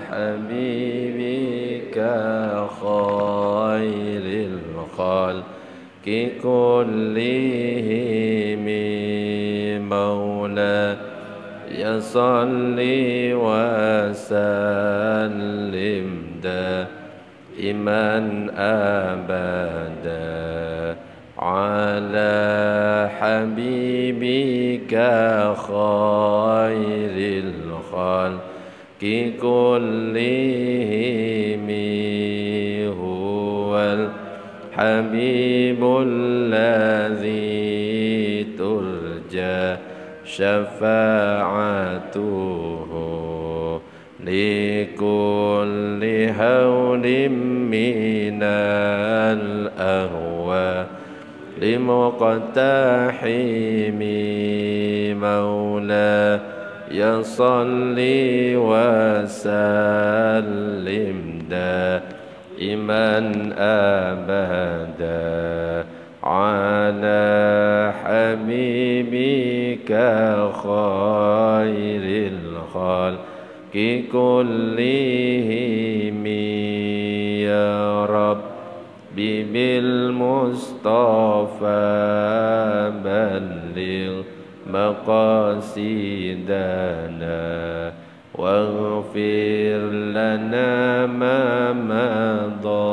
حبيبك خير الخلق كلهم مولاي صل وسلم دائما أبدا على حبيبك خير الخلق كلهم هو الحبيب الذي ترجى شفاعته لكل هول من الأهواء لمقتحم مولاي صل وسلم دائما أبدا على حبيبك خير الخلق كلهم يا ربي بالمصطفى بلغ مقاصدنا واغفر لنا ما مضى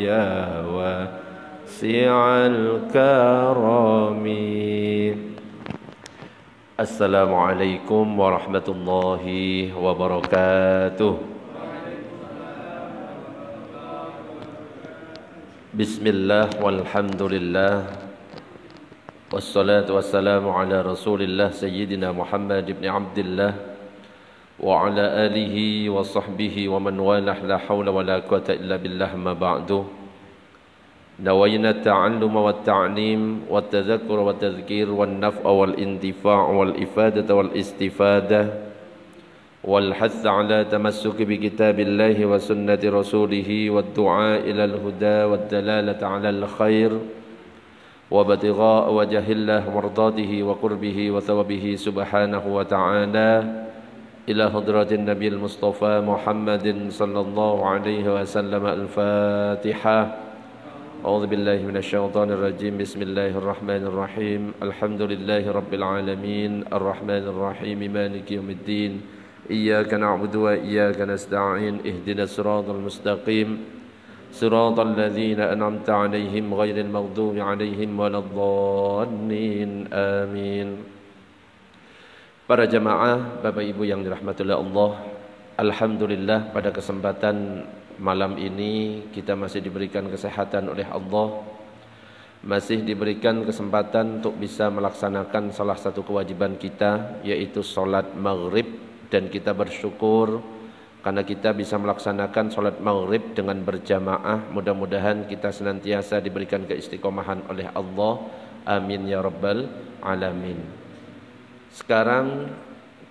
يا واسع الكرم. Assalamualaikum warahmatullahi wabarakatuh. Bismillah walhamdulillah wassalatu wassalamu ala rasulillah sayyidina Muhammad ibn Abdillah wa ala alihi wa sahbihi wa man walah la hawla wa la quwata illa billah ma ba'du. Nawayna ta'alluma wa ta'lim wa tadhakkur wa tadhkir wa naf'a wal intifa' wal ifadata wal istifadah wal hath ala tamassuki bi kitabillahi wa sunnati rasulihi wa du'a ila al-huda wa dalalata ala al-khair wa batigha' wajhillah mardatihi wa qurbihi wa thawabihi subhanahu wa ta'ala ila hadratin nabiyil mustafa Muhammadin sallallahu alaihi wasallam. Al-Fatihah. A'udzu billahi minasyaitonir rajim. Bismillahirrahmanirrahim. Alhamdulillahi rabbil alamin arrahmanir rahim maliki yaumiddin. Iyyaka na'budu wa iyyaka nasta'in. Ihdinas siratal mustaqim. Siratal ladzina an'amta 'alaihim ghairil maghdubi 'alaihim waladdallin. Amin. Para jamaah, Bapak Ibu yang dirahmati Allah, alhamdulillah pada kesempatan malam ini kita masih diberikan kesehatan oleh Allah, masih diberikan kesempatan untuk bisa melaksanakan salah satu kewajiban kita, yaitu sholat maghrib. Dan kita bersyukur karena kita bisa melaksanakan sholat maghrib dengan berjamaah. Mudah-mudahan kita senantiasa diberikan keistiqomahan oleh Allah. Amin ya rabbal alamin. Sekarang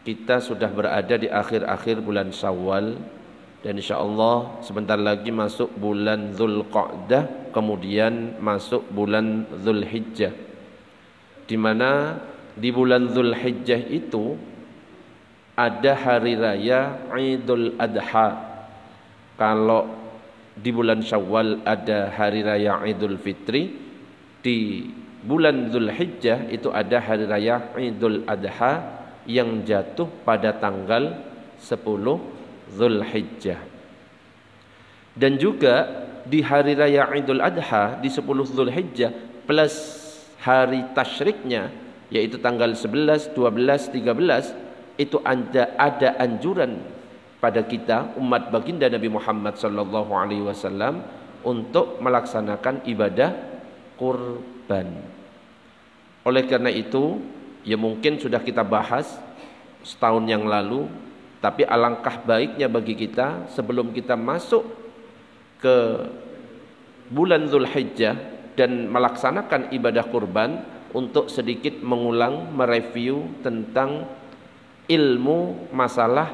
kita sudah berada di akhir-akhir bulan Syawal. Dan insyaallah sebentar lagi masuk bulan Dzulqa'dah, kemudian masuk bulan Dzulhijjah. Di mana di bulan Dzulhijjah itu ada hari raya Idul Adha. Kalau di bulan Syawal ada hari raya Idul Fitri, di bulan Dzulhijjah itu ada hari raya Idul Adha yang jatuh pada tanggal 10 Dzulhijjah. Dan juga di hari raya Idul Adha di 10 Dzulhijjah plus hari tasyriknya, yaitu tanggal 11, 12, 13, itu ada anjuran pada kita umat baginda Nabi Muhammad sallallahu alaihi wasallam untuk melaksanakan ibadah kurban. Oleh karena itu, ya mungkin sudah kita bahas setahun yang lalu, tapi alangkah baiknya bagi kita sebelum kita masuk ke bulan Dzulhijjah dan melaksanakan ibadah kurban untuk sedikit mengulang, mereview tentang ilmu masalah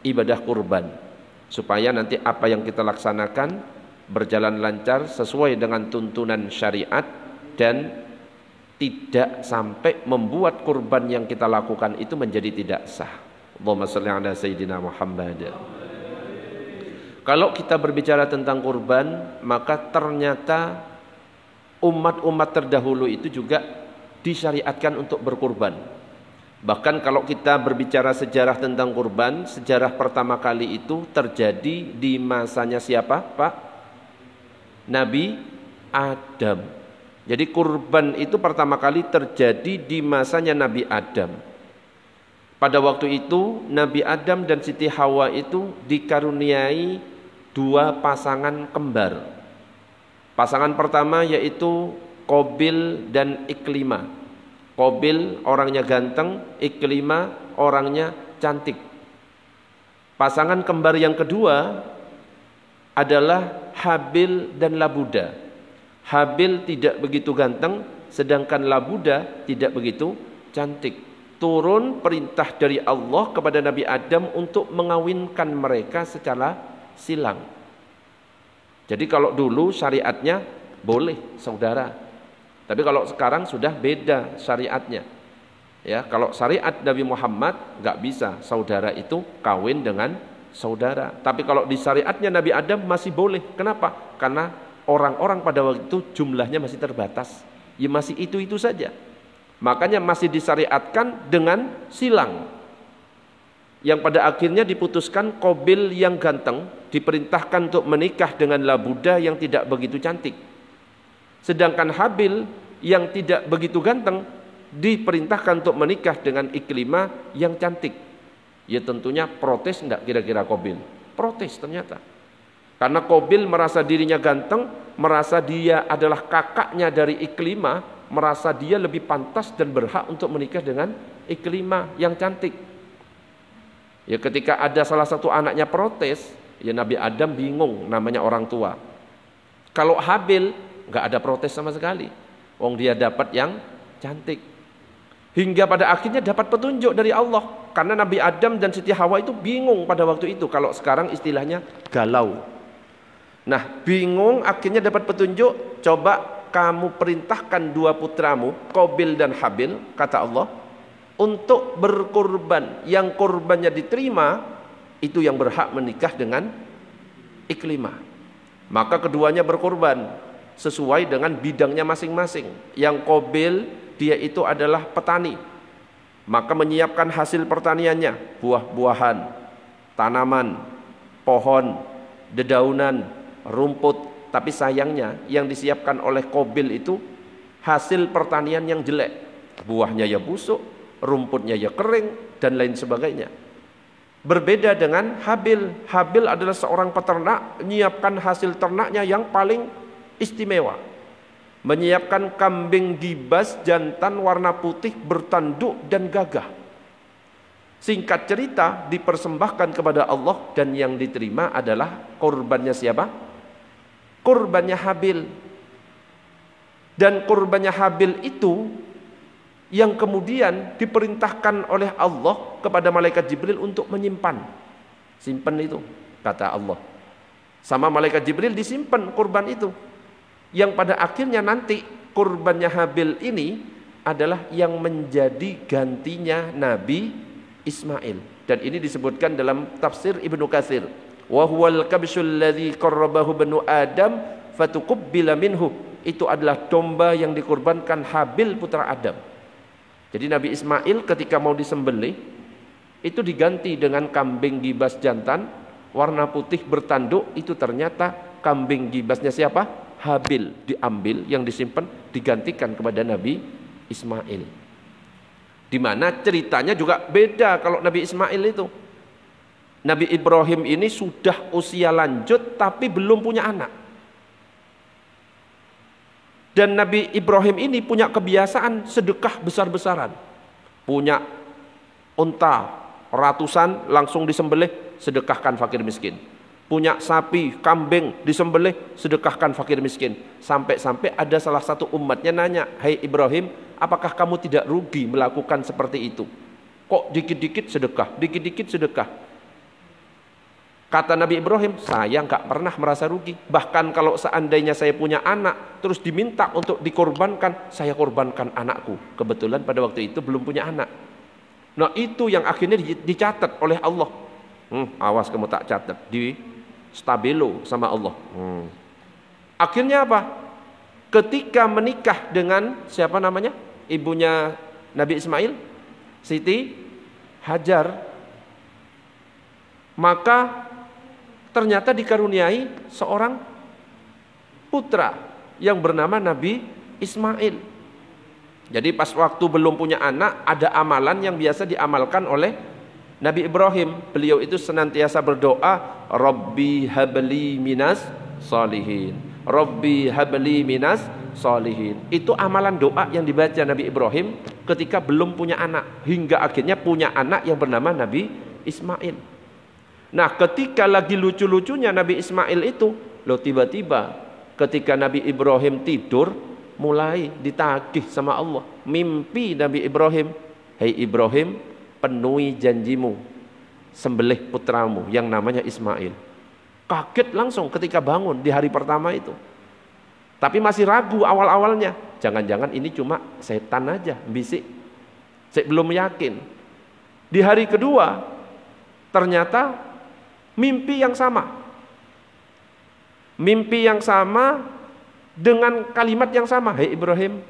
ibadah kurban, supaya nanti apa yang kita laksanakan berjalan lancar sesuai dengan tuntunan syariat dan tidak sampai membuat kurban yang kita lakukan itu menjadi tidak sah. Allahumma shalli ala sayyidina Muhammad. Kalau kita berbicara tentang kurban, maka ternyata umat-umat terdahulu itu juga disyariatkan untuk berkurban. Bahkan kalau kita berbicara sejarah tentang kurban, sejarah pertama kali itu terjadi di masanya siapa, Pak? Nabi Adam. Jadi kurban itu pertama kali terjadi di masanya Nabi Adam. Pada waktu itu Nabi Adam dan Siti Hawa itu dikaruniai dua pasangan kembar. Pasangan pertama yaitu Qabil dan Iklimah. Qabil orangnya ganteng, Iklimah orangnya cantik. Pasangan kembar yang kedua adalah Habil dan Labuda. Habil tidak begitu ganteng, sedangkan Labuda tidak begitu cantik. Turun perintah dari Allah kepada Nabi Adam untuk mengawinkan mereka secara silang. Jadi kalau dulu syariatnya boleh saudara, tapi kalau sekarang sudah beda syariatnya. Ya, kalau syariat Nabi Muhammad nggak bisa saudara itu kawin dengan saudara. Tapi kalau di syariatnya Nabi Adam masih boleh. Kenapa? Karena orang-orang pada waktu itu jumlahnya masih terbatas. Ya masih itu-itu saja. Makanya masih disyariatkan dengan silang. Yang pada akhirnya diputuskan Qabil yang ganteng diperintahkan untuk menikah dengan Labuda yang tidak begitu cantik. Sedangkan Habil yang tidak begitu ganteng diperintahkan untuk menikah dengan Iklimah yang cantik. Ya tentunya protes enggak kira-kira Qabil? Protes ternyata. Karena Qabil merasa dirinya ganteng, merasa dia adalah kakaknya dari Iklimah, merasa dia lebih pantas dan berhak untuk menikah dengan Iklimah yang cantik. Ya ketika ada salah satu anaknya protes, ya Nabi Adam bingung, namanya orang tua. Kalau Habil nggak ada protes sama sekali, wong dia dapat yang cantik. Hingga pada akhirnya dapat petunjuk dari Allah, karena Nabi Adam dan Siti Hawa itu bingung pada waktu itu. Kalau sekarang istilahnya galau. Nah bingung, akhirnya dapat petunjuk. Coba kamu perintahkan dua putramu, Qabil dan Habil, kata Allah, untuk berkorban. Yang korbannya diterima, itu yang berhak menikah dengan Iklimah. Maka keduanya berkorban sesuai dengan bidangnya masing-masing. Yang Qabil dia itu adalah petani, maka menyiapkan hasil pertaniannya, buah-buahan, tanaman, pohon, dedaunan, rumput. Tapi sayangnya yang disiapkan oleh Qabil itu hasil pertanian yang jelek. Buahnya ya busuk, rumputnya ya kering, dan lain sebagainya. Berbeda dengan Habil. Habil adalah seorang peternak, menyiapkan hasil ternaknya yang paling istimewa. Menyiapkan kambing gibas jantan warna putih bertanduk dan gagah. Singkat cerita dipersembahkan kepada Allah, dan yang diterima adalah korbannya siapa? Korbannya Habil. Dan korbannya Habil itu yang kemudian diperintahkan oleh Allah kepada malaikat Jibril untuk menyimpan. Simpan itu, kata Allah. Sama malaikat Jibril disimpan korban itu. Yang pada akhirnya nanti korbannya Habil ini adalah yang menjadi gantinya Nabi Ismail. Dan ini disebutkan dalam tafsir Ibnu Katsir. Wa huwal kabsyul ladzi qarrabahu banu Adam fatuqbila minhu. Itu adalah domba yang dikorbankan Habil putra Adam. Jadi Nabi Ismail ketika mau disembelih itu diganti dengan kambing gibas jantan warna putih bertanduk. Itu ternyata kambing gibasnya siapa? Habil. Diambil, yang disimpan digantikan kepada Nabi Ismail. Di mana ceritanya juga beda kalau Nabi Ismail itu. Nabi Ibrahim ini sudah usia lanjut tapi belum punya anak. Dan Nabi Ibrahim ini punya kebiasaan sedekah besar-besaran. Punya unta ratusan langsung disembelih, sedekahkan fakir miskin. Punya sapi, kambing disembelih, sedekahkan fakir miskin. Sampai-sampai ada salah satu umatnya nanya, "Hai Ibrahim, apakah kamu tidak rugi melakukan seperti itu? Kok dikit-dikit sedekah, dikit-dikit sedekah?" Kata Nabi Ibrahim, "Saya nggak pernah merasa rugi. Bahkan kalau seandainya saya punya anak, terus diminta untuk dikorbankan, saya korbankan anakku." Kebetulan pada waktu itu belum punya anak. Nah itu yang akhirnya dicatat oleh Allah. Awas kamu tak catat, stabilo sama Allah. Akhirnya apa? Ketika menikah dengan siapa namanya? Ibunya Nabi Ismail, Siti Hajar, maka ternyata dikaruniai seorang putra yang bernama Nabi Ismail. Jadi pas waktu belum punya anak, ada amalan yang biasa diamalkan oleh Nabi Ibrahim. Beliau itu senantiasa berdoa, Rabbi habli minas salihin, Rabbi habli minas salihin. Itu amalan doa yang dibaca Nabi Ibrahim ketika belum punya anak, hingga akhirnya punya anak yang bernama Nabi Ismail. Nah, ketika lagi lucu-lucunya Nabi Ismail itu, loh tiba-tiba ketika Nabi Ibrahim tidur, mulai ditagih sama Allah. Mimpi Nabi Ibrahim, "Hei Ibrahim, penuhi janjimu, sembelih putramu yang namanya Ismail." Kaget langsung ketika bangun di hari pertama itu. Tapi masih ragu awal-awalnya. Jangan-jangan ini cuma setan aja, bisik. Saya belum yakin. Di hari kedua, ternyata mimpi yang sama. Mimpi yang sama dengan kalimat yang sama. "Hei Ibrahim,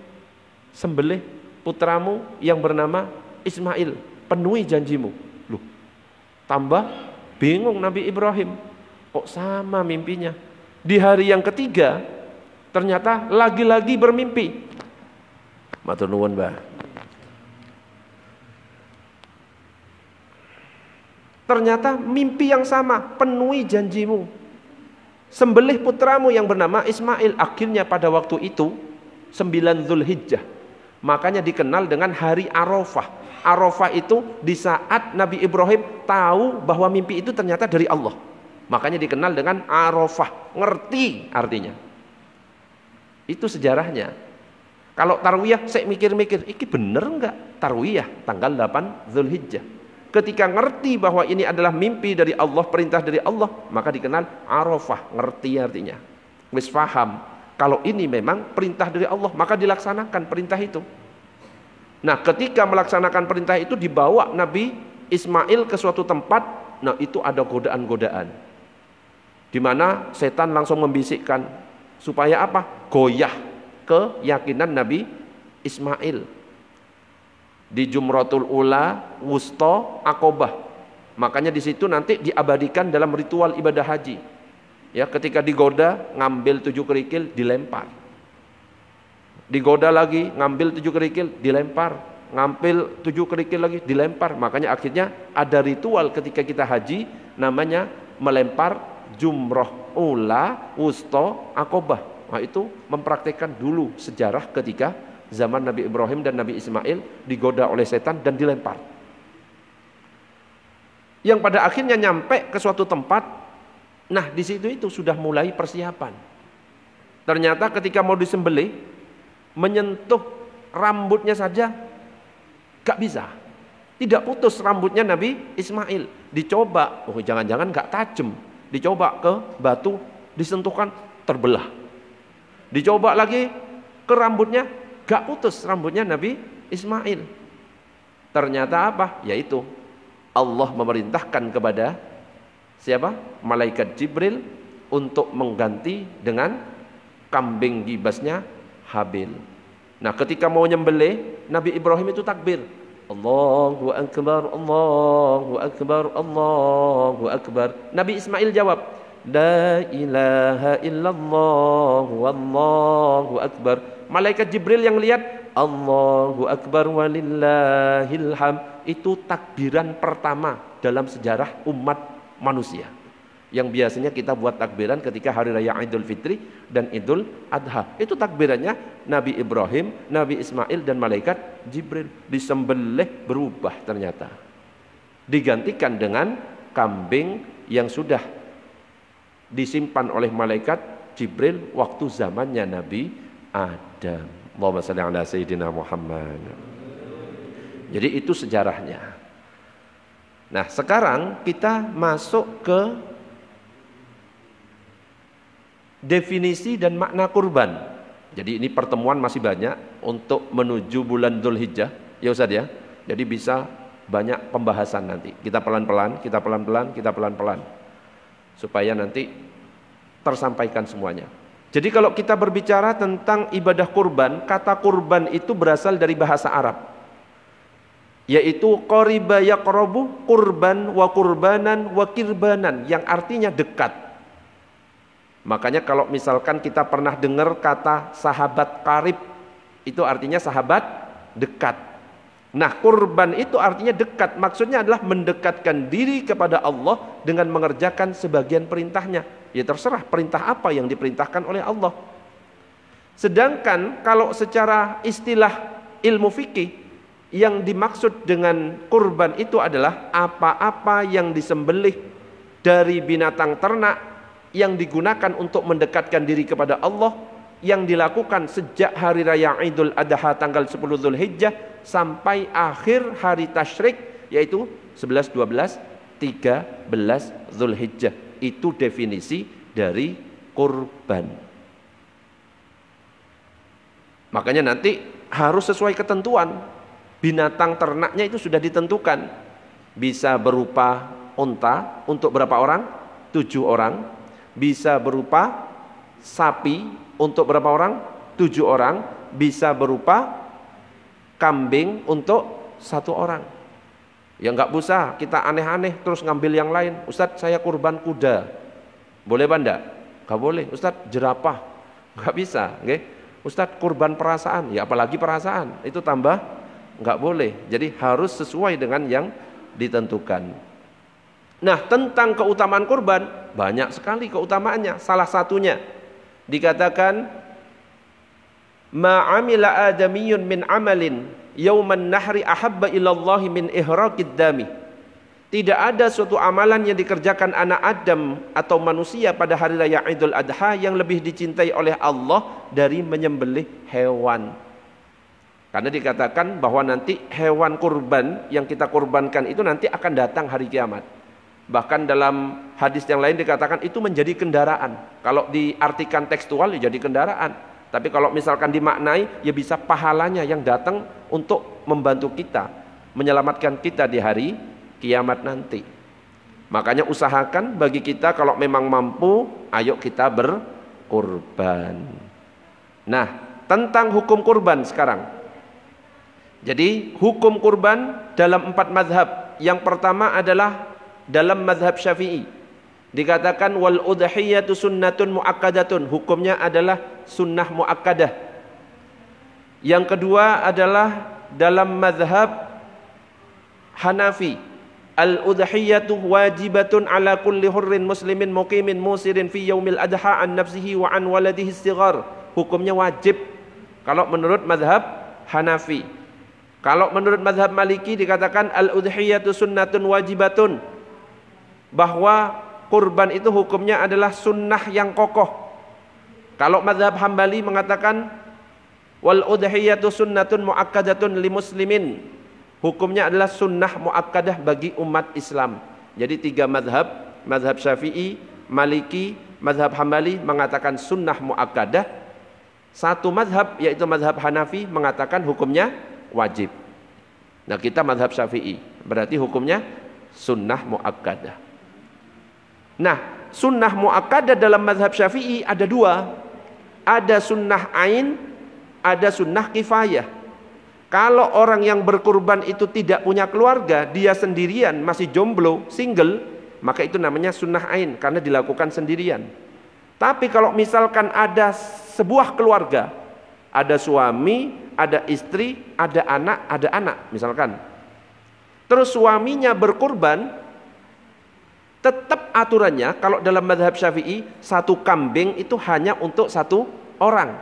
sembelih putramu yang bernama Ismail, penuhi janjimu." Loh, tambah bingung Nabi Ibrahim. Kok sama mimpinya? Di hari yang ketiga, ternyata lagi-lagi bermimpi. Matur nuwun, Mbah. Ternyata mimpi yang sama, penuhi janjimu, sembelih putramu yang bernama Ismail. Akhirnya pada waktu itu 9 Zulhijjah, makanya dikenal dengan hari Arafah. Arafah itu di saat Nabi Ibrahim tahu bahwa mimpi itu ternyata dari Allah, makanya dikenal dengan Arafah. Ngerti artinya. Itu sejarahnya. Kalau tarwiyah saya mikir-mikir, ini bener enggak tarwiyah tanggal 8 Zulhijjah? Ketika ngerti bahwa ini adalah mimpi dari Allah, perintah dari Allah, maka dikenal Arafah. Ngerti artinya, wis paham kalau ini memang perintah dari Allah, maka dilaksanakan perintah itu. Nah, ketika melaksanakan perintah itu, dibawa Nabi Ismail ke suatu tempat. Nah, itu ada godaan-godaan, di mana setan langsung membisikkan supaya apa? Goyah keyakinan Nabi Ismail di Jumratul Ula, Wusta, Aqobah. Makanya di situ nanti diabadikan dalam ritual ibadah haji. Ya, ketika digoda, ngambil 7 kerikil, dilempar. Digoda lagi, ngambil 7 kerikil, dilempar. Ngambil 7 kerikil lagi, dilempar. Makanya akhirnya ada ritual ketika kita haji, namanya melempar Jumrah Ula, Wusta, Aqobah. Nah, itu mempraktekkan dulu sejarah ketika zaman Nabi Ibrahim dan Nabi Ismail digoda oleh setan dan dilempar. Yang pada akhirnya nyampe ke suatu tempat. Nah, di situ itu sudah mulai persiapan. Ternyata ketika mau disembelih, menyentuh rambutnya saja gak bisa. Tidak putus rambutnya Nabi Ismail. Dicoba, oh jangan-jangan gak tajam. Dicoba ke batu, disentuhkan, terbelah. Dicoba lagi ke rambutnya, gak putus rambutnya Nabi Ismail. Ternyata apa? Yaitu Allah memerintahkan kepada siapa? Malaikat Jibril untuk mengganti dengan kambing gibasnya Habil. Nah, ketika mau nyembelih, Nabi Ibrahim itu takbir, Allahu Akbar, Allahu Akbar, Allahu Akbar. Nabi Ismail jawab, La ilaha illallah, wallahu akbar. Malaikat Jibril yang lihat, Allahu Akbar walillahil hamd. Itu takbiran pertama dalam sejarah umat manusia. Yang biasanya kita buat takbiran ketika hari raya Idul Fitri dan Idul Adha. Itu takbirannya Nabi Ibrahim, Nabi Ismail dan malaikat Jibril. Disembelih berubah ternyata. Digantikan dengan kambing yang sudah disimpan oleh malaikat Jibril waktu zamannya Nabi Adam. Allahumma shalli ala sayyidina Muhammad. Jadi itu sejarahnya. Nah, sekarang kita masuk ke definisi dan makna kurban. Jadi ini pertemuan masih banyak untuk menuju bulan Dzulhijjah, ya Ustaz ya. Jadi bisa banyak pembahasan nanti. Kita pelan-pelan, kita pelan-pelan, kita pelan-pelan. supaya nanti tersampaikan semuanya. Jadi kalau kita berbicara tentang ibadah kurban, kata kurban itu berasal dari bahasa Arab, yaitu qariba yaqrabu, kurban wa kurbanan wa kirbanan, yang artinya dekat. Makanya kalau misalkan kita pernah dengar kata sahabat qarib, itu artinya sahabat dekat. Nah, kurban itu artinya dekat, maksudnya adalah mendekatkan diri kepada Allah dengan mengerjakan sebagian perintahnya. Ya terserah perintah apa yang diperintahkan oleh Allah. Sedangkan kalau secara istilah ilmu fikih, yang dimaksud dengan kurban itu adalah apa-apa yang disembelih dari binatang ternak yang digunakan untuk mendekatkan diri kepada Allah, yang dilakukan sejak hari raya Idul Adha tanggal 10 Zulhijjah sampai akhir hari tasyrik, yaitu 11, 12, 13 Zulhijjah. Itu definisi dari kurban. Makanya nanti harus sesuai ketentuan. Binatang ternaknya itu sudah ditentukan. Bisa berupa unta untuk berapa orang? 7 orang. Bisa berupa sapi untuk berapa orang? 7 orang. Bisa berupa kambing untuk 1 orang. Ya nggak usah kita aneh-aneh terus ngambil yang lain. Ustadz, saya kurban kuda, boleh banda? Nggak boleh. Ustadz, jerapah, nggak bisa. Ustadz, kurban perasaan, ya apalagi perasaan, itu tambah nggak boleh. Jadi harus sesuai dengan yang ditentukan. Nah, tentang keutamaan kurban, banyak sekali keutamaannya. Salah satunya dikatakan ma'amila adamiyun min amalin yauman nahri ahabba ilallahi min ihraqid dami. Tidak ada suatu amalan yang dikerjakan anak Adam atau manusia pada hari raya Idul Adha yang lebih dicintai oleh Allah dari menyembelih hewan. Karena dikatakan bahwa nanti hewan kurban yang kita kurbankan itu nanti akan datang hari kiamat. Bahkan dalam hadis yang lain dikatakan itu menjadi kendaraan. Kalau diartikan tekstual ya jadi kendaraan. Tapi kalau misalkan dimaknai ya bisa pahalanya yang datang untuk membantu kita, menyelamatkan kita di hari kiamat nanti. Makanya usahakan bagi kita kalau memang mampu, ayo kita berkurban. Nah, tentang hukum kurban sekarang. Jadi hukum kurban dalam 4 mazhab. Yang pertama adalah dalam mazhab Syafi'i. Dikatakan wal udhiyatu sunnatun muakkadatun, hukumnya adalah sunnah muakkadah. Yang kedua adalah dalam mazhab Hanafi, al udhiyatu wajibatun ala kulli hurrin muslimin muqimin musirin fi yaumil adha an nafsihi wa an waladihi istighar. Hukumnya wajib kalau menurut mazhab Hanafi. Kalau menurut mazhab Maliki dikatakan al-udhiyatu sunnatun wajibatun, bahwa kurban itu hukumnya adalah sunnah yang kokoh. Kalau mazhab Hambali mengatakan wal udhiyatu sunnatun muakkadatun li muslimin, hukumnya adalah sunnah muakkadah bagi umat Islam. Jadi 3 mazhab, mazhab Syafi'i, Maliki, mazhab Hambali mengatakan sunnah muakkadah. 1 mazhab yaitu mazhab Hanafi mengatakan hukumnya wajib. Nah, kita mazhab Syafi'i, berarti hukumnya sunnah muakkadah. Nah, sunnah muakkadah dalam mazhab Syafi'i ada 2. Ada sunnah ain, ada sunnah kifayah. Kalau orang yang berkurban itu tidak punya keluarga, dia sendirian, masih jomblo, single, maka itu namanya sunnah ain karena dilakukan sendirian. Tapi kalau misalkan ada sebuah keluarga, ada suami, ada istri, ada anak misalkan. Terus suaminya berkurban, tetap aturannya kalau dalam mazhab Syafi'i 1 kambing itu hanya untuk 1 orang.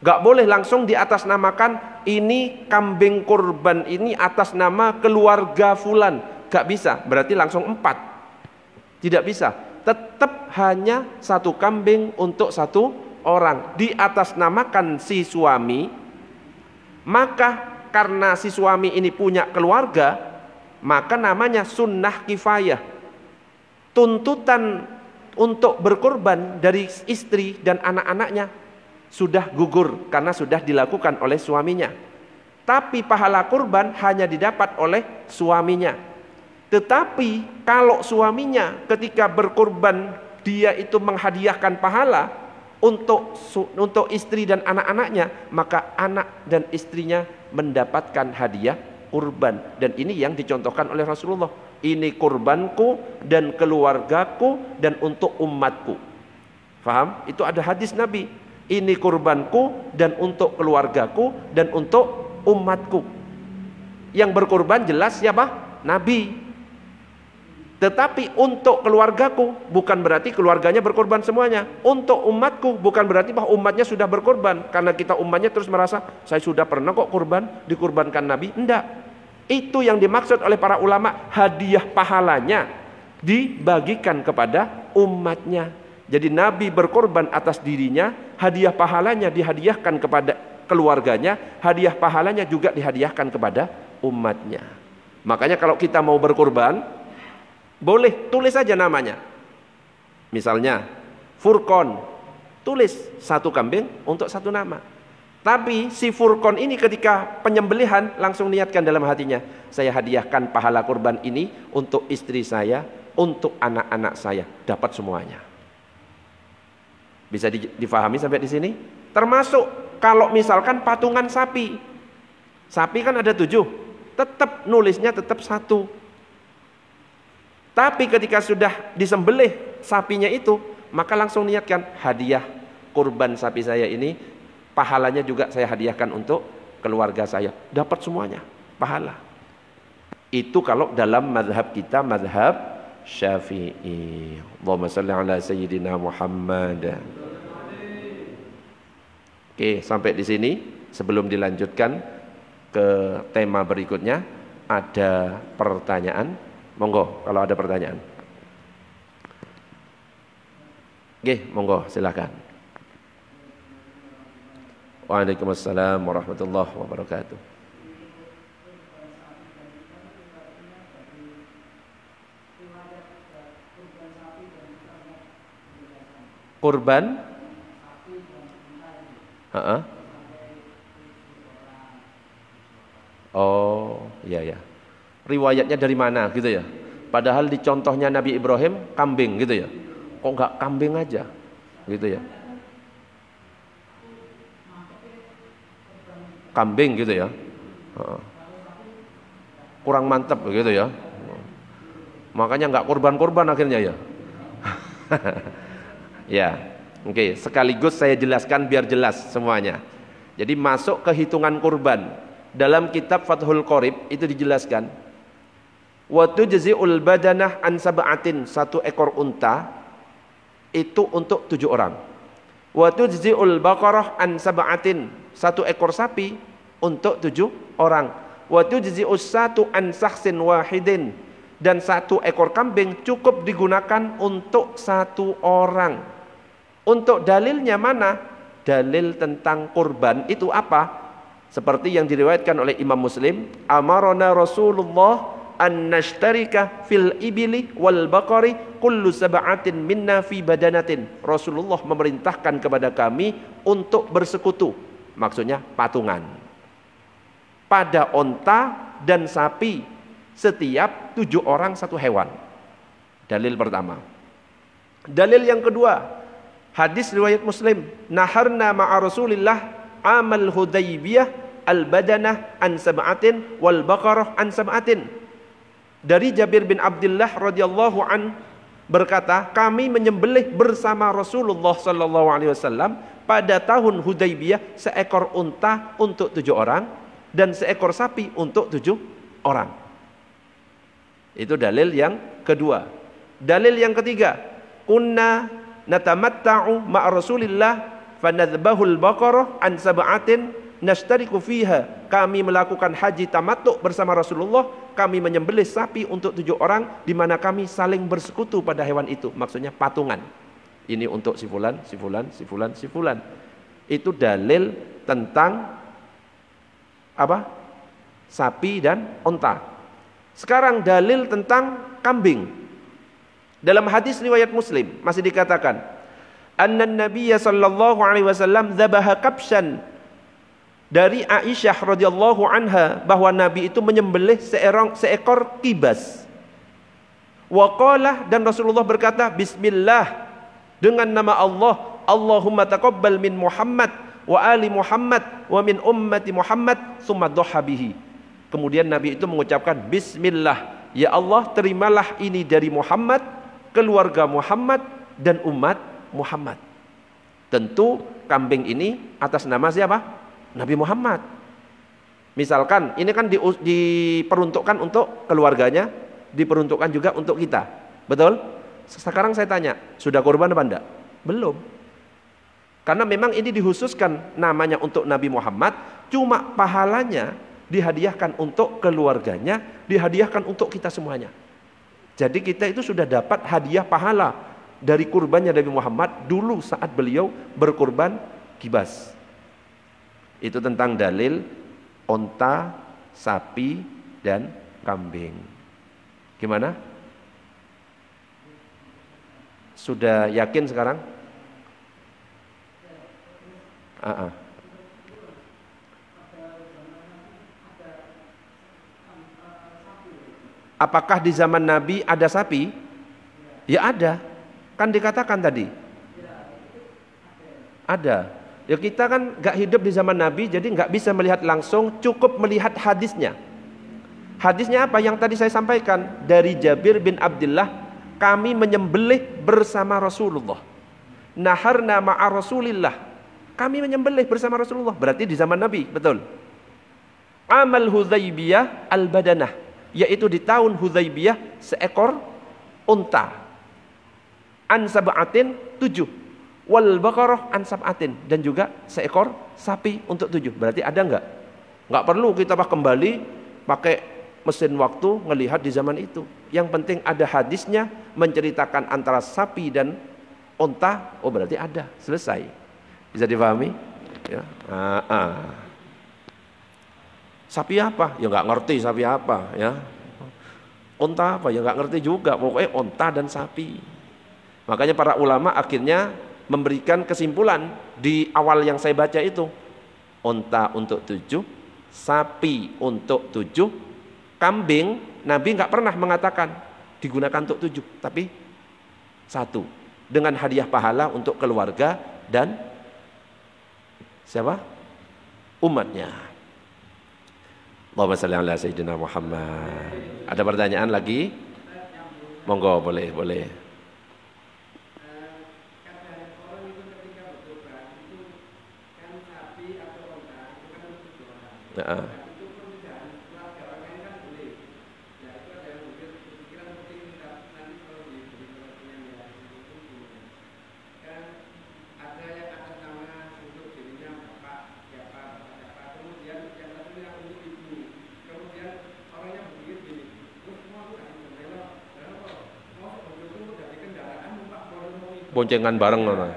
Gak boleh langsung diatasnamakan ini kambing kurban ini atas nama keluarga fulan. Gak bisa, berarti langsung 4. Tidak bisa. Tetap hanya 1 kambing untuk 1 orang. Diatasnamakan si suami. Maka karena si suami ini punya keluarga, maka namanya sunnah kifayah. Tuntutan untuk berkorban dari istri dan anak-anaknya sudah gugur karena sudah dilakukan oleh suaminya. Tapi pahala kurban hanya didapat oleh suaminya. Tetapi kalau suaminya ketika berkorban dia itu menghadiahkan pahala untuk istri dan anak-anaknya, maka anak dan istrinya mendapatkan hadiah kurban. Dan ini yang dicontohkan oleh Rasulullah. Ini kurbanku dan keluargaku dan untuk umatku. Faham? Itu ada hadis Nabi. Ini kurbanku dan untuk keluargaku dan untuk umatku. Yang berkurban jelas siapa? Nabi. Tetapi untuk keluargaku bukan berarti keluarganya berkorban semuanya. Untuk umatku bukan berarti bahwa umatnya sudah berkorban. Karena kita umatnya terus merasa saya sudah pernah kok kurban, dikurbankan Nabi. Enggak. Itu yang dimaksud oleh para ulama, hadiah pahalanya dibagikan kepada umatnya. Jadi Nabi berkorban atas dirinya, hadiah pahalanya dihadiahkan kepada keluarganya, hadiah pahalanya juga dihadiahkan kepada umatnya. Makanya kalau kita mau berkorban, boleh tulis saja namanya. Misalnya Furqon, tulis satu kambing untuk satu nama. Tapi si Furqon ini ketika penyembelihan langsung niatkan dalam hatinya, saya hadiahkan pahala kurban ini untuk istri saya, untuk anak-anak saya, dapat semuanya. Bisa difahami sampai di sini? Termasuk kalau misalkan patungan sapi. Sapi kan ada 7, tetap nulisnya tetap 1. Tapi ketika sudah disembelih sapinya itu, maka langsung niatkan hadiah kurban sapi saya ini, pahalanya juga saya hadiahkan untuk keluarga saya. Dapat semuanya, pahala. Itu kalau dalam mazhab kita, mazhab Syafi'i. Allahumma salli ala sayyidina Muhammad. Oke, sampai di sini. Sebelum dilanjutkan ke tema berikutnya, ada pertanyaan? Monggo kalau ada pertanyaan. Oke, monggo silakan. Waalaikumsalam warahmatullahi wabarakatuh. Kurban? Oh, iya ya. Riwayatnya dari mana gitu ya? Padahal di contohnya Nabi Ibrahim kambing gitu ya. Kok enggak kambing aja? Gitu ya. Kambing gitu ya. Kurang mantap begitu ya. Makanya enggak kurban-kurban akhirnya ya. Ya. Oke, sekaligus saya jelaskan biar jelas semuanya. Jadi masuk ke hitungan kurban. Dalam kitab Fathul Qorib itu dijelaskan. Wa tujzi'ul badanah an sab'atin, 1 ekor unta itu untuk 7 orang. Wa tujzi'ul baqarah an sab'atin, 1 ekor sapi untuk 7 orang. Wa tujzi'us satu an sakhsin wahidin, dan 1 ekor kambing cukup digunakan untuk 1 orang. Untuk dalilnya mana? Dalil tentang kurban itu apa? Seperti yang diriwayatkan oleh Imam Muslim, amarona Rasulullah an nashtarika fil ibili wal baqari kullu sab'atin minna fi badanatin. Rasulullah memerintahkan kepada kami untuk bersekutu, maksudnya patungan, pada onta dan sapi, setiap 7 orang 1 hewan. Dalil pertama. Dalil yang kedua, hadis riwayat Muslim, naharna ma'a Rasulillah amal Hudaybiyah al-badanah an sab'atin wal baqarah an sab'atin. Dari Jabir bin Abdullah radhiyallahu an berkata, kami menyembelih bersama Rasulullah sallallahu alaihi wasallam pada tahun Hudaybiyah 1 ekor unta untuk 7 orang dan 1 ekor sapi untuk 7 orang. Itu dalil yang kedua. Dalil yang ketiga, kunna natamatta'u ma'a Rasulillah fanadhbahul baqarah an sab'atin nashtariku fiha. Kami melakukan haji tamattu bersama Rasulullah, kami menyembelih sapi untuk 7 orang di mana kami saling bersekutu pada hewan itu, maksudnya patungan. Ini untuk si fulan, si fulan, si fulan, si fulan. Itu dalil tentang apa? Sapi dan onta. Sekarang dalil tentang kambing. Dalam hadis riwayat Muslim masih dikatakan, anna nabiyya sallallahu alaihi wasallam dzabaha kabshan, dari Aisyah radhiyallahu anha bahwa Nabi itu menyembelih seekor kibas. Wa qala, dan Rasulullah berkata, bismillah dengan nama Allah, Allahumma taqabbal min Muhammad wa ali Muhammad wa min ummati Muhammad tsumma dhaha bihi. Kemudian Nabi itu mengucapkan bismillah, ya Allah terimalah ini dari Muhammad, keluarga Muhammad dan umat Muhammad. Tentu kambing ini atas nama siapa? Nabi Muhammad. Misalkan ini kan diperuntukkan untuk keluarganya, diperuntukkan juga untuk kita. Betul? Sekarang saya tanya, sudah kurban apa enggak? Belum. Karena memang ini dikhususkan namanya untuk Nabi Muhammad, cuma pahalanya dihadiahkan untuk keluarganya, dihadiahkan untuk kita semuanya. Jadi kita itu sudah dapat hadiah pahala dari kurbannya Nabi Muhammad dulu saat beliau berkurban kibas. Itu tentang dalil onta, sapi, dan kambing. Gimana? Sudah yakin sekarang? Apakah di zaman Nabi ada sapi? Ya ada. Kan dikatakan tadi. Ada. Ya kita kan gak hidup di zaman Nabi, jadi gak bisa melihat langsung, cukup melihat hadisnya. Hadisnya apa? Yang tadi saya sampaikan dari Jabir bin Abdullah, kami menyembelih bersama Rasulullah. Naharna ma'a Rasulillah. Kami menyembelih bersama Rasulullah. Berarti di zaman Nabi, betul. Amal Hudzaibiyah al-badanah, yaitu di tahun Hudzaibiyah seekor unta. An sab'atin 7. Wal baqarah an sab'atin, dan juga seekor sapi untuk 7. Berarti ada enggak? Enggak perlu kita kembali pakai mesin waktu ngelihat di zaman itu. Yang penting ada hadisnya menceritakan antara sapi dan unta. Oh berarti ada, selesai. Bisa dipahami? Ya. Sapi apa? Ya enggak ngerti sapi apa, ya. Unta apa? Ya enggak ngerti juga. Pokoknya unta dan sapi. Makanya para ulama akhirnya memberikan kesimpulan di awal yang saya baca itu. Unta untuk 7, sapi untuk 7, kambing Nabi nggak pernah mengatakan digunakan untuk 7, tapi 1 dengan hadiah pahala untuk keluarga dan siapa? Umatnya. Allahumma shalli ala sayyidina Muhammad. Ada pertanyaan lagi? Monggo, boleh. Boncengan bareng mana?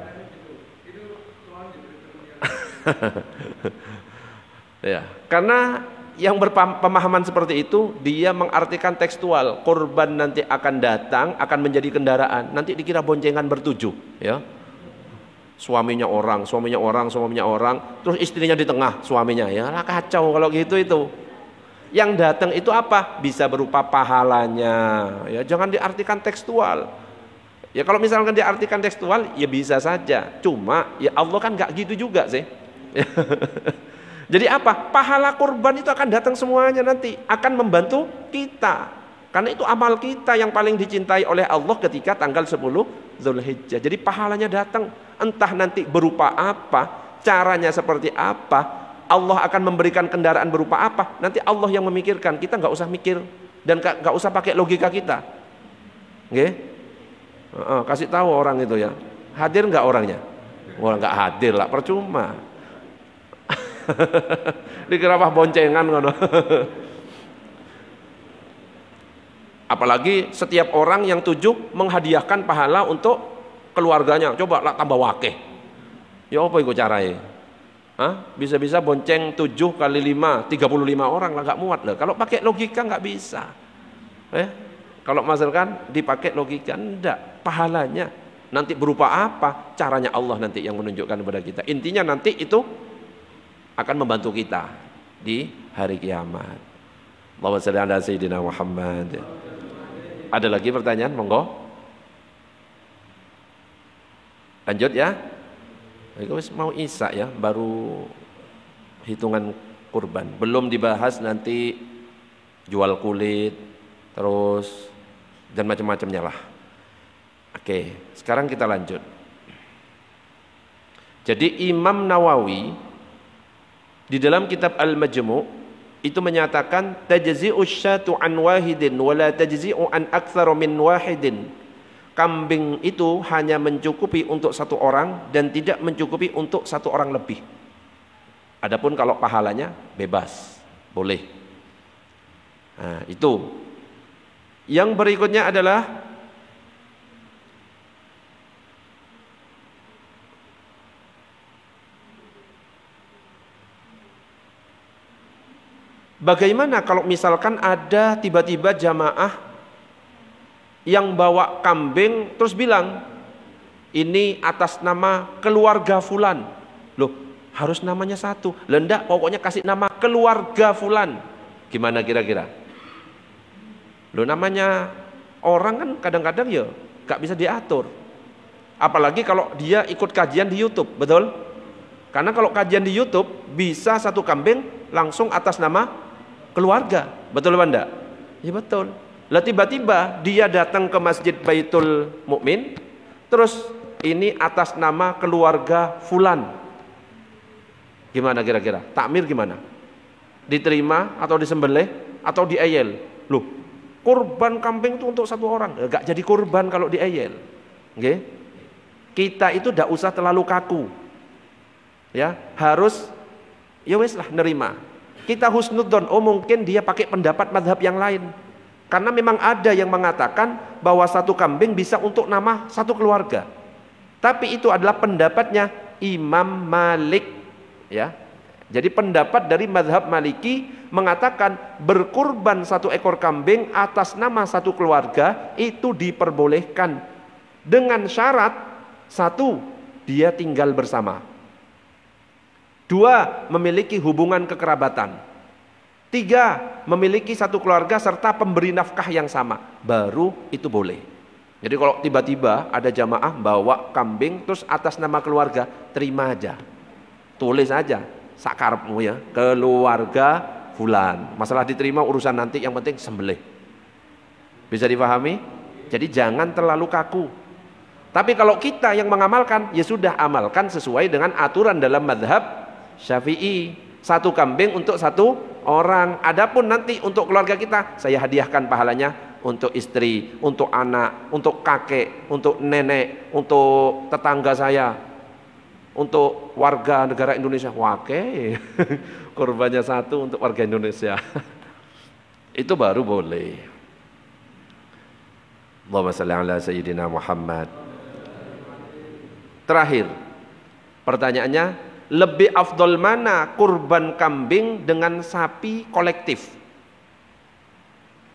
Ya, karena yang berpemahaman seperti itu dia mengartikan tekstual, korban nanti akan datang, akan menjadi kendaraan, nanti dikira boncengan bertujuh, ya. Suaminya orang, terus istrinya di tengah, suaminya, ya lah kacau kalau gitu itu. Yang datang itu apa? Bisa berupa pahalanya, ya jangan diartikan tekstual. Ya kalau misalkan diartikan tekstual, ya bisa saja. Cuma ya Allah kan nggak gitu juga sih. Jadi apa? Pahala kurban itu akan datang semuanya nanti, akan membantu kita. Karena itu amal kita yang paling dicintai oleh Allah ketika tanggal 10 Zulhijjah. Jadi pahalanya datang, entah nanti berupa apa, caranya seperti apa, Allah akan memberikan kendaraan berupa apa, nanti Allah yang memikirkan. Kita nggak usah mikir dan nggak usah pakai logika kita. Oke? Kasih tahu orang itu ya. Hadir nggak orangnya? Wah nggak hadir lah, percuma. Dikira apa boncengan ngono. Apalagi setiap orang yang 7 menghadiahkan pahala untuk keluarganya. Coba lah tambah wakeh. Ya apa itu caranya? Bisa-bisa bonceng 7 kali 5, 35 orang lah, nggak muat lah. Kalau pakai logika nggak bisa. Kalau misalkan dipakai logika, enggak, pahalanya nanti berupa apa, caranya Allah nanti yang menunjukkan kepada kita. Intinya nanti itu akan membantu kita di hari kiamat. Allahumma shalli ala sayyidina Muhammad. Ada lagi pertanyaan? Monggo. Lanjut ya. Mau Isya ya, baru hitungan kurban. Belum dibahas nanti jual kulit, terus dan macam-macamnya lah. Oke, sekarang kita lanjut. Jadi Imam Nawawi di dalam kitab Al-Majmu' itu menyatakan tajzi'u syatu an wahidin wala tajzi'u an aktsara min wahidin. Kambing itu hanya mencukupi untuk satu orang dan tidak mencukupi untuk satu orang lebih. Adapun kalau pahalanya bebas, boleh. Nah, itu. Yang berikutnya adalah bagaimana kalau misalkan ada tiba-tiba jamaah yang bawa kambing terus bilang ini atas nama keluarga fulan. Loh, harus namanya satu. Lendak pokoknya kasih nama keluarga fulan. Gimana kira-kira? Loh, namanya orang kan kadang-kadang ya gak bisa diatur. Apalagi kalau dia ikut kajian di YouTube, betul? Karena kalau kajian di YouTube bisa satu kambing langsung atas nama keluarga, betul apa enggak? Ya betul. Lah tiba-tiba dia datang ke Masjid Baitul Mukmin, terus ini atas nama keluarga fulan. Gimana kira-kira? Takmir gimana? Diterima atau disembelih atau dieyel? Loh, kurban kambing itu untuk satu orang, enggak jadi kurban kalau dieyel. Nggih. Kita itu enggak usah terlalu kaku. Ya, harus ya wis lah nerima. Kita husnudzon, oh mungkin dia pakai pendapat mazhab yang lain. Karena memang ada yang mengatakan bahwa satu kambing bisa untuk nama satu keluarga. Tapi itu adalah pendapatnya Imam Malik, ya. Jadi pendapat dari mazhab Maliki mengatakan berkurban satu ekor kambing atas nama satu keluarga itu diperbolehkan dengan syarat satu, dia tinggal bersama. Dua, memiliki hubungan kekerabatan. Tiga, memiliki satu keluarga serta pemberi nafkah yang sama. Baru itu boleh. Jadi kalau tiba-tiba ada jamaah bawa kambing terus atas nama keluarga, terima aja. Tulis aja, sakarepmu ya, keluarga fulan. Masalah diterima urusan nanti, yang penting sembelih. Bisa dipahami? Jadi jangan terlalu kaku. Tapi kalau kita yang mengamalkan, ya sudah amalkan sesuai dengan aturan dalam mazhab Syafi'i, satu kambing untuk satu orang. Adapun nanti untuk keluarga kita, saya hadiahkan pahalanya untuk istri, untuk anak, untuk kakek, untuk nenek, untuk tetangga saya, untuk warga negara Indonesia. Oke, kurbannya satu untuk warga Indonesia. Itu baru boleh. Allahumma shalli ala sayyidina Muhammad. Terakhir, pertanyaannya, lebih afdol mana kurban kambing dengan sapi kolektif?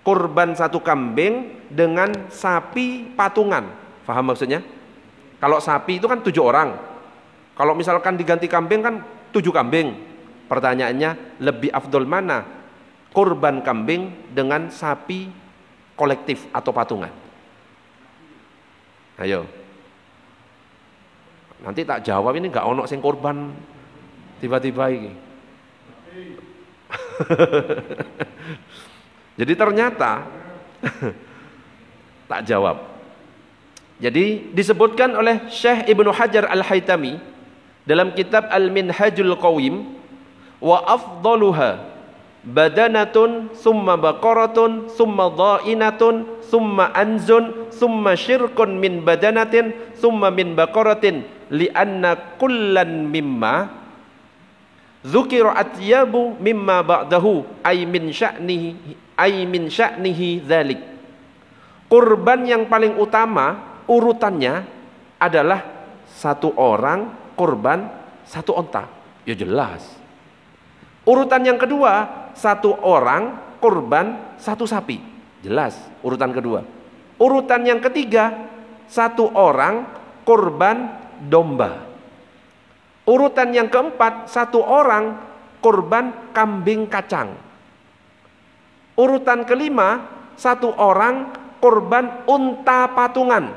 Kurban satu kambing dengan sapi patungan. Faham maksudnya? Kalau sapi itu kan 7 orang. Kalau misalkan diganti kambing kan 7 kambing. Pertanyaannya, lebih afdol mana kurban kambing dengan sapi kolektif atau patungan? Ayo. Nanti tak jawab ini nggak ono sing korban tiba-tiba ini. Jadi ternyata tak jawab. Jadi disebutkan oleh Syekh Ibnu Hajar Al-Haytami dalam kitab Al-Minhajul Qawim, wa afdaluha badanatun summa baqaratun summa dha'inatun summa anzun summa syirkun min badanatin summa min baqaratin li'anna kullan mimma dzukira atyabu mimma ba'dahu ay min sya'nihi dzalik. Kurban yang paling utama urutannya adalah satu orang kurban satu onta. Ya jelas. Urutan yang kedua, satu orang kurban satu sapi. Jelas urutan kedua. Urutan yang ketiga, satu orang kurban domba. Urutan yang keempat, satu orang kurban kambing kacang. Urutan kelima, satu orang kurban unta patungan.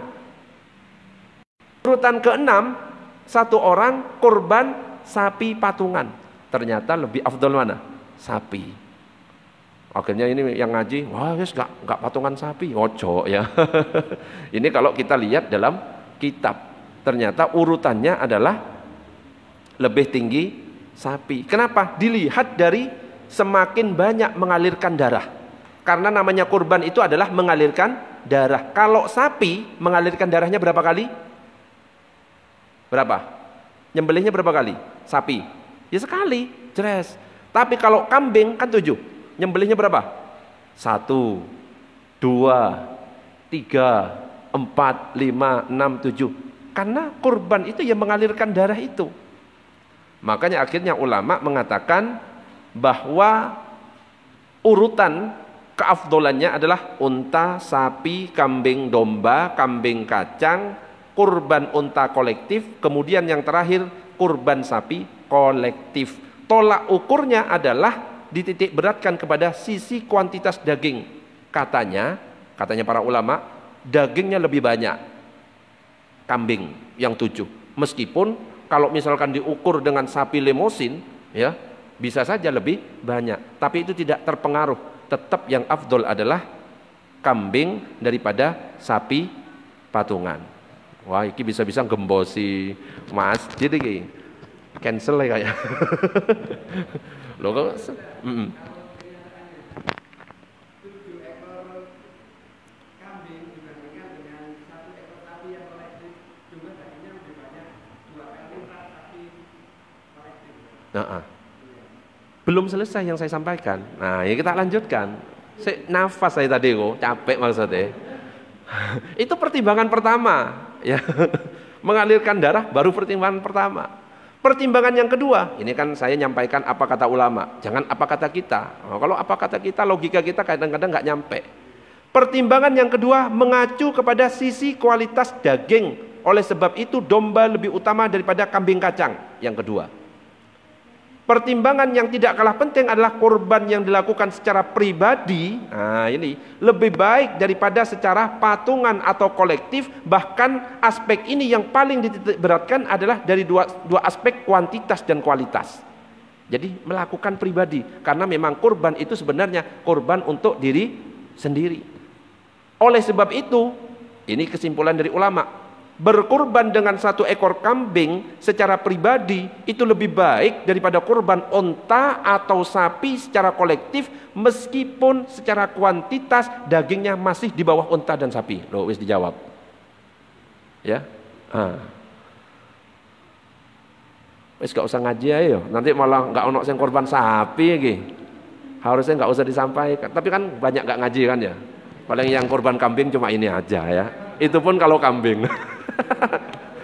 Urutan keenam, satu orang kurban sapi patungan. Ternyata lebih afdol mana? Sapi. Akhirnya ini yang ngaji, wah guys nggak patungan sapi, ojo ya. Ini kalau kita lihat dalam kitab, ternyata urutannya adalah lebih tinggi sapi. Kenapa? Dilihat dari semakin banyak mengalirkan darah. Karena namanya kurban itu adalah mengalirkan darah. Kalau sapi mengalirkan darahnya berapa kali? Berapa? Nyembelihnya berapa kali? Sapi. Ya sekali, jelas. Tapi kalau kambing kan 7. Nyembelihnya berapa? 1, 2, 3, 4, 5, 6, 7. Karena kurban itu yang mengalirkan darah itu. Makanya akhirnya ulama mengatakan bahwa urutan keafdolannya adalah unta, sapi, kambing domba, kambing kacang, kurban unta kolektif, kemudian yang terakhir kurban sapi kolektif. Tolak ukurnya adalah dititik beratkan kepada sisi kuantitas daging. Katanya para ulama, dagingnya lebih banyak kambing yang 7. Meskipun kalau misalkan diukur dengan sapi lemosin, ya bisa saja lebih banyak. Tapi itu tidak terpengaruh. Tetap yang afdol adalah kambing daripada sapi patungan. Wah, ini bisa-bisa gembosi masjid ini. Cancel ya kayak. Loh kok? Belum selesai yang saya sampaikan. Nah, ya kita lanjutkan. Nafas saya tadi kok, capek maksudnya. Itu pertimbangan pertama, ya. Mengalirkan darah baru pertimbangan pertama. Pertimbangan yang kedua, ini kan saya nyampaikan apa kata ulama, jangan apa kata kita. Nah, kalau apa kata kita, logika kita kadang-kadang nggak nyampe. Pertimbangan yang kedua mengacu kepada sisi kualitas daging. Oleh sebab itu domba lebih utama daripada kambing kacang. Yang kedua. Pertimbangan yang tidak kalah penting adalah kurban yang dilakukan secara pribadi. Nah, ini lebih baik daripada secara patungan atau kolektif. Bahkan aspek ini yang paling dititik beratkan adalah dari dua aspek, kuantitas dan kualitas. Jadi melakukan pribadi, karena memang kurban itu sebenarnya kurban untuk diri sendiri. Oleh sebab itu, ini kesimpulan dari ulama, berkurban dengan 1 ekor kambing secara pribadi itu lebih baik daripada kurban unta atau sapi secara kolektif, meskipun secara kuantitas dagingnya masih di bawah unta dan sapi. Loh, wis dijawab. Ya. Wis gak usah ngaji ayo, nanti malah gak ono sing korban sapi iki. Harusnya gak usah disampaikan. Tapi kan banyak gak ngaji kan ya. Paling yang korban kambing cuma ini aja ya. Itu pun kalau kambing.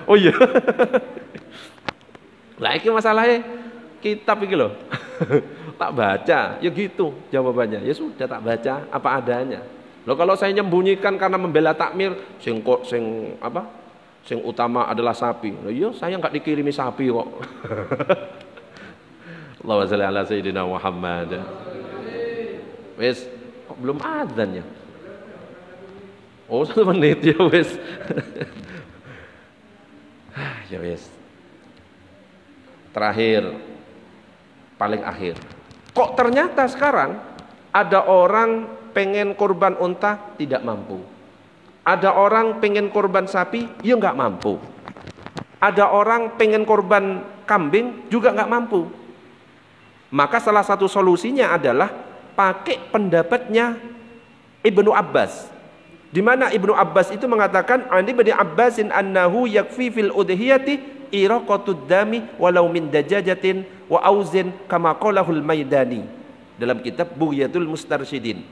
Oh iya. Lah iki masalahnya kitab iki loh. Tak baca, ya gitu jawabannya. Ya sudah tak baca apa adanya. Loh kalau saya nyembunyikan karena membela takmir, sing utama adalah sapi. Loh iya, saya enggak dikirimi sapi kok. Allahumma shalli ala sayyidina Muhammad. Wes, kok belum adzan ya? Oh, 1 menit ya wes. Ya wes. Terakhir, paling akhir. Kok ternyata sekarang ada orang pengen kurban unta tidak mampu. Ada orang pengen kurban sapi, ya nggak mampu. Ada orang pengen kurban kambing juga nggak mampu. Maka salah satu solusinya adalah pakai pendapatnya Ibnu Abbas. Di mana Ibnu Abbas itu mengatakan, "Ani bin Abbasin annahu yakfi fil udhiyati iraqatud dami walau min dajajatin wa auzin kama qalahul Maidani." Dalam kitab Bughyatul Mustarsyidin.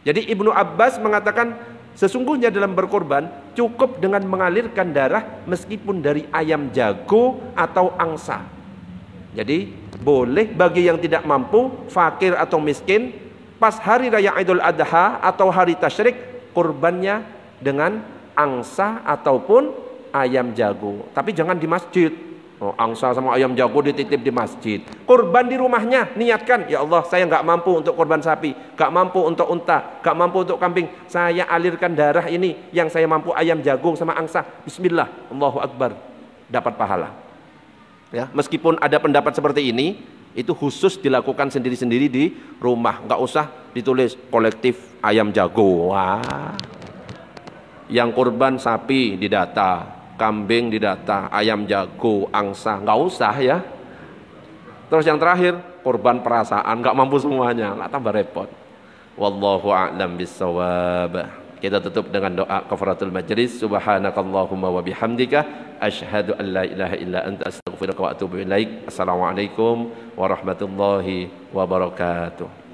Jadi Ibnu Abbas mengatakan sesungguhnya dalam berkorban cukup dengan mengalirkan darah meskipun dari ayam jago atau angsa. Jadi boleh bagi yang tidak mampu, fakir atau miskin, pas hari raya Idul Adha atau hari tasyrik, kurbannya dengan angsa ataupun ayam jago. Tapi jangan di masjid. Oh, angsa sama ayam jago dititip di masjid. Kurban di rumahnya, niatkan, ya Allah, saya nggak mampu untuk kurban sapi, nggak mampu untuk unta, nggak mampu untuk kambing. Saya alirkan darah ini, yang saya mampu ayam jago sama angsa. Bismillah, Allahu Akbar, dapat pahala. Ya, meskipun ada pendapat seperti ini, itu khusus dilakukan sendiri-sendiri di rumah, nggak usah ditulis kolektif ayam jago. Wah, yang kurban sapi didata, kambing didata, ayam jago, angsa, nggak usah ya. Terus yang terakhir, korban perasaan, nggak mampu semuanya, nggak, tambah repot. Wallahu a'lam bissawab. Kita tutup dengan doa kafaratul majlis. Subhanakallahumma wa bihamdika asyhadu an la ilaha illa anta astaghfiruka wa atubu ilaik. Assalamualaikum warahmatullahi wabarakatuh.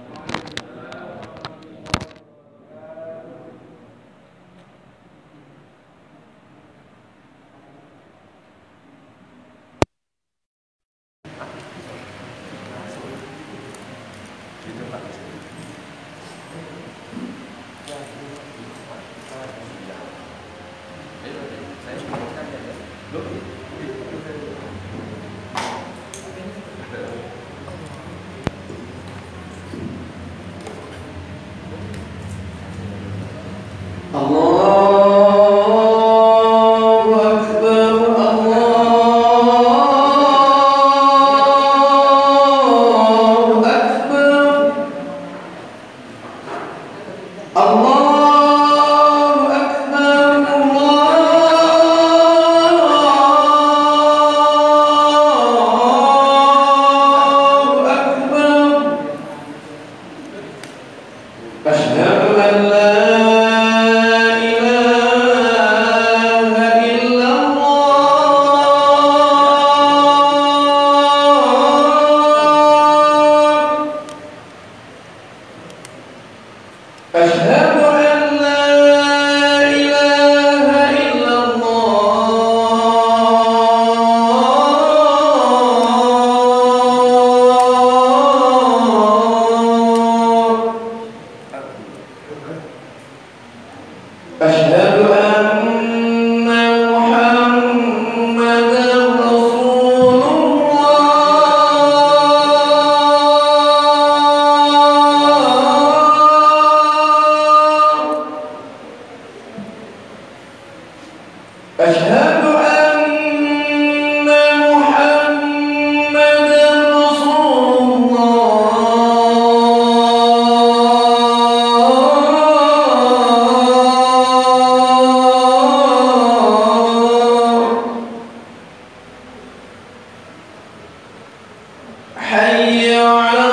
حي على